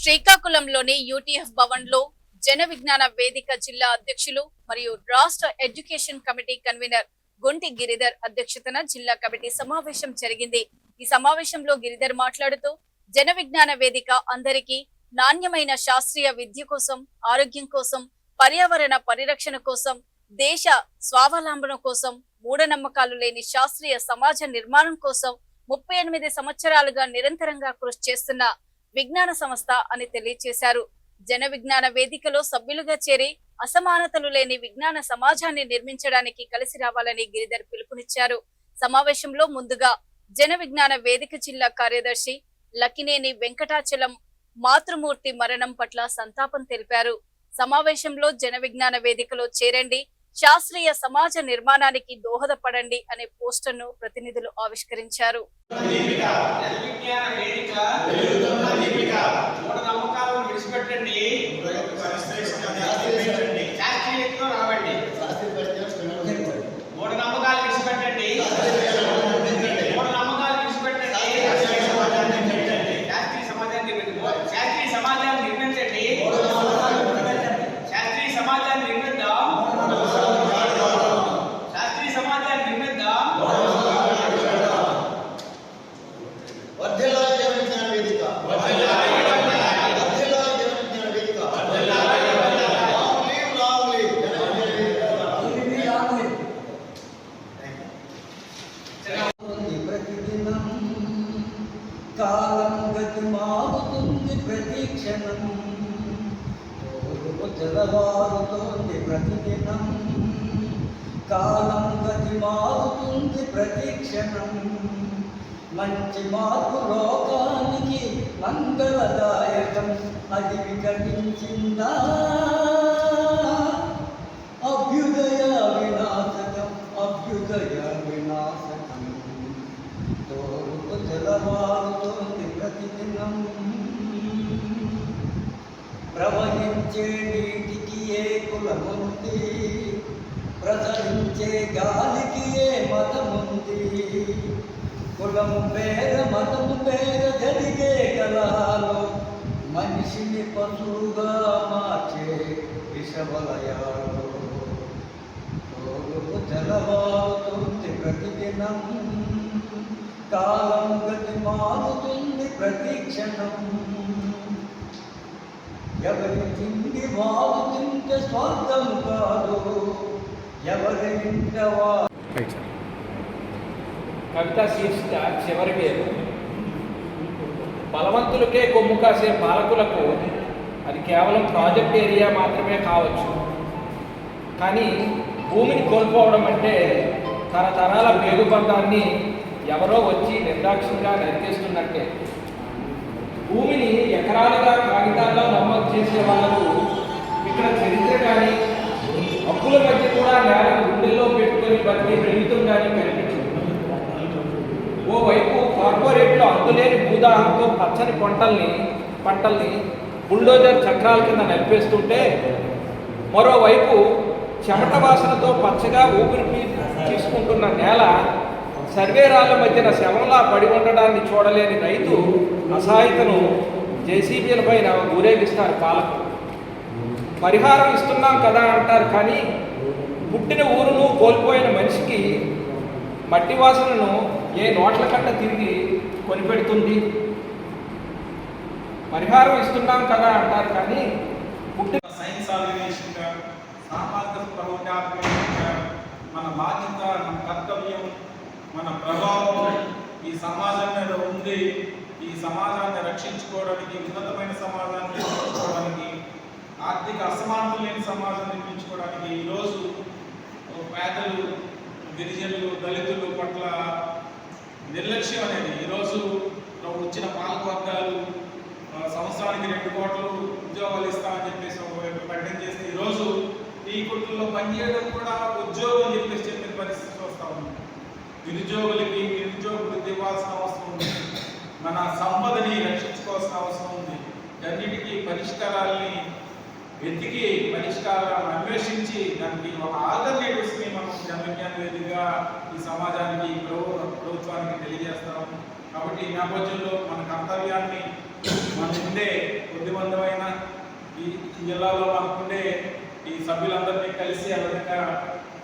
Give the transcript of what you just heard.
శ్రీకాకుళంలోని UTF Bhavan లో జన విజ్ఞాన వేదిక జిల్లా అధ్యక్షులు మరియు రాష్ట్ర education committee convener Gunti Giridhar అధ్యక్షతన జిల్లా కమిటీ సమావేశం జరిగింది. ఈ సమావేశంలో గిరిధర్ మాట్లాడుతూ జన విజ్ఞాన వేదిక అందరికీ నాణ్యమైన శాస్త్రీయ విద్య కోసం, ఆరోగ్యం కోసం, పర్యావరణ పరిరక్షణ కోసం, దేశ స్వావలంబన కోసం, మూఢనమ్మకాలు లేని శాస్త్రీయ సమాజ నిర్మాణం కోసం 38 సంవత్సరాలుగా నిరంతరంగా కృషి చేస్తున్న విజ్ఞాన సంస్థ అని తెలియజేశారు. జన విజ్ఞాన వేదికలో సభ్యులుగా చేరి అసమానతలు లేని విజ్ఞాన సమాజాన్ని నిర్మించడానికి కలిసి రావాలని గిరిధర్ పిలుపునిచ్చారు. సమావేశంలో ముందుగా జన విజ్ఞాన వేదిక జిల్లా కార్యదర్శి లకినేని వెంకటాచలం మాతృమూర్తి మరణం పట్ల సంతాపం తెలిపారు. సమావేశంలో జన విజ్ఞాన వేదికలో చేరండి, శాస్త్రీయ సమాజ నిర్మాణానికి దోహదపడండి అనే పోస్టర్ను ప్రతినిధులు ఆవిష్కరించారు. కాలం గతి మారుతుంది ప్రతిక్షణం, తెల్లవారుతోంది ప్రతిదినం. కాలం గతి మారుతుంది ప్రతిక్షణం, మంచి మార్పు లోకానికి మంగళదాయకం. అది వికటించిందా అభ్యుదయ వినాశకం, అభ్యుదయ వినాశకం. తోరుకు తెల్లవారుతోంది ప్రతిదినం, ప్రవహించే నీటికి ఏ కులముంది, ప్రసరించే గాలికి ఏ మతముంది. కులము పేర మతము పేర జరిగే కలహాలు మనిషిని పశువుగా మార్చే విషవలయాలు. తోరుకు తెల్లవారుతోంది ప్రతిదినం, కాలం గతి మారుతుంది ప్రతిక్షణం. ఎవరి తిండి వారు తింటే స్వార్థం కాదు, ఎవరి ఇంటవా. కవిత శీర్షిక చివరి పేరు. బలవంతులకే కొమ్ము కాసే పాలకులకు అది కేవలం ప్రాజెక్ట్ ఏరియా మాత్రమే కావచ్చు, కానీ భూమిని కోల్పోవడం అంటే తరతరాల పేగుబంధాన్ని ఎవరో వచ్చి నిర్దాక్షిణ్యంగా నరికేస్తున్నట్టే. భూమిని ఎకరాలుగా కాగితాల్లో నమోదు చేసే వాళ్ళకు ఇక్కడ చరిత్ర కానీ, హక్కుల మధ్య కూడా నేలను గుండెల్లో పెట్టుకొని బతికే జీవితం కానీ కనిపించింది. ఓవైపు కార్పొరేట్లో అంతులేని భూదాహంతో పచ్చని పంటల్ని బుల్డోజర్ చక్రాల కింద నలిపేస్తుంటే, మరోవైపు చెమట వాసనతో పచ్చగా ఊపిరి తీసుకుంటున్న నేల సర్వేరాళ్ల మధ్యన శవంలా పడి ఉండడాన్ని చూడలేని రైతు అసహాయతను జేసీబీల పైన ఊరేగిస్తారు పాలకులు. పరిహారం ఇస్తున్నాం కదా అంటారు, కానీ పుట్టిన ఊరును కోల్పోయిన మనిషికి మట్టి వాసనను ఏ నోట్ల కట్ట తిరిగి కొనిపెడుతుంది? పరిహారం ఇస్తున్నాం కదా అంటారు, కానీ పుట్టిన సైన్స్ ఆర్గనైజేషన్గా, సామాజిక ప్రవర్తనాత్మకంగా మన బాధ్యత, మన కర్తవ్యం, మన ప్రభావం ఈ సమాజం మీద ఉంది. ఈ సమాజాన్ని రక్షించుకోవడానికి, ఉన్నతమైన సమాజాన్ని నిర్మించుకోవడానికి, ఆర్థిక అసమానతలు లేని సమాజాన్ని నిర్మించుకోవడానికి ఈరోజు పేదలు, గిరిజనులు, దళితులు పట్ల నిర్లక్ష్యం అనేది ఈరోజు వచ్చిన పాలకవర్గాలు సంవత్సరానికి 2 కోట్లు ఉద్యోగాలు ఇస్తామని చెప్పేసి ప్రకటన చేస్తే ఈరోజు ఈ కొట్టుల్లో పనిచేయడం కూడా ఉద్యోగం అని చెప్పేసి చెప్పిన పరిస్థితి వస్తూ ఉంది. నిరుద్యోగులకి నిరుద్యోగులు ఇవ్వాల్సిన అవసరం ఉంది, మన సంపదని రక్షించుకోవాల్సిన అవసరం ఉంది. అన్నిటికీ పరిష్కారాలని వెతికి, పరిష్కారాలను అన్వేషించి దానికి ఒక ఆల్టర్నేటివ్స్ని మనం జన విజ్ఞాన వేదికగా ఈ సమాజానికి, ప్రభుత్వానికి తెలియజేస్తాము. కాబట్టి ఈ నేపథ్యంలో మన కర్తవ్యాన్ని మన ముందే కొద్దిమంది ఈ జిల్లాలో మనకుండే ఈ సభ్యులందరినీ కలిసి ఆ విధంగా